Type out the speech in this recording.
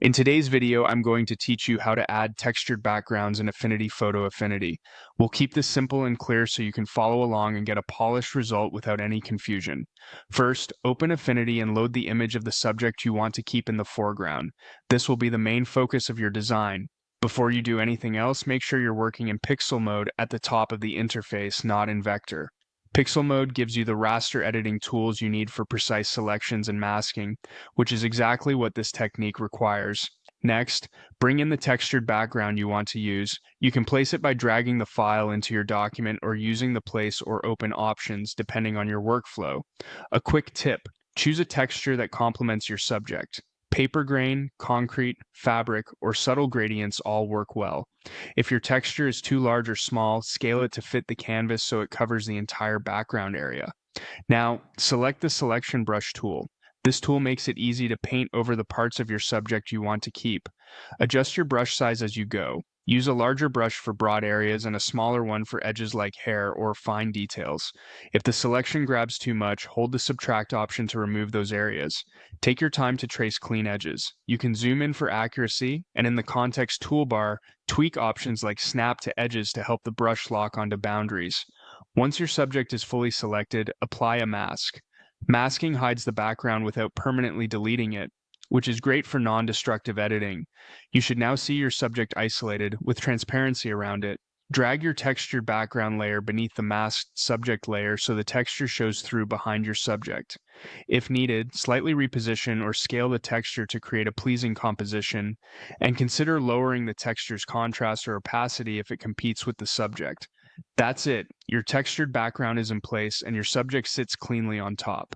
In today's video, I'm going to teach you how to add textured backgrounds in Affinity Photo Affinity. We'll keep this simple and clear so you can follow along and get a polished result without any confusion. First, open Affinity and load the image of the subject you want to keep in the foreground. This will be the main focus of your design. Before you do anything else, make sure you're working in pixel mode at the top of the interface, not in vector. Pixel mode gives you the raster editing tools you need for precise selections and masking, which is exactly what this technique requires. Next, bring in the textured background you want to use. You can place it by dragging the file into your document or using the place or open options depending on your workflow. A quick tip: choose a texture that complements your subject. Paper grain, concrete, fabric, or subtle gradients all work well. If your texture is too large or small, scale it to fit the canvas so it covers the entire background area. Now, select the selection brush tool. This tool makes it easy to paint over the parts of your subject you want to keep. Adjust your brush size as you go. Use a larger brush for broad areas and a smaller one for edges like hair or fine details. If the selection grabs too much, hold the subtract option to remove those areas. Take your time to trace clean edges. You can zoom in for accuracy, and in the context toolbar, tweak options like snap to edges to help the brush lock onto boundaries. Once your subject is fully selected, apply a mask. Masking hides the background without permanently deleting it, which is great for non-destructive editing. You should now see your subject isolated, with transparency around it. Drag your textured background layer beneath the masked subject layer so the texture shows through behind your subject. If needed, slightly reposition or scale the texture to create a pleasing composition, and consider lowering the texture's contrast or opacity if it competes with the subject. That's it. Your textured background is in place and your subject sits cleanly on top.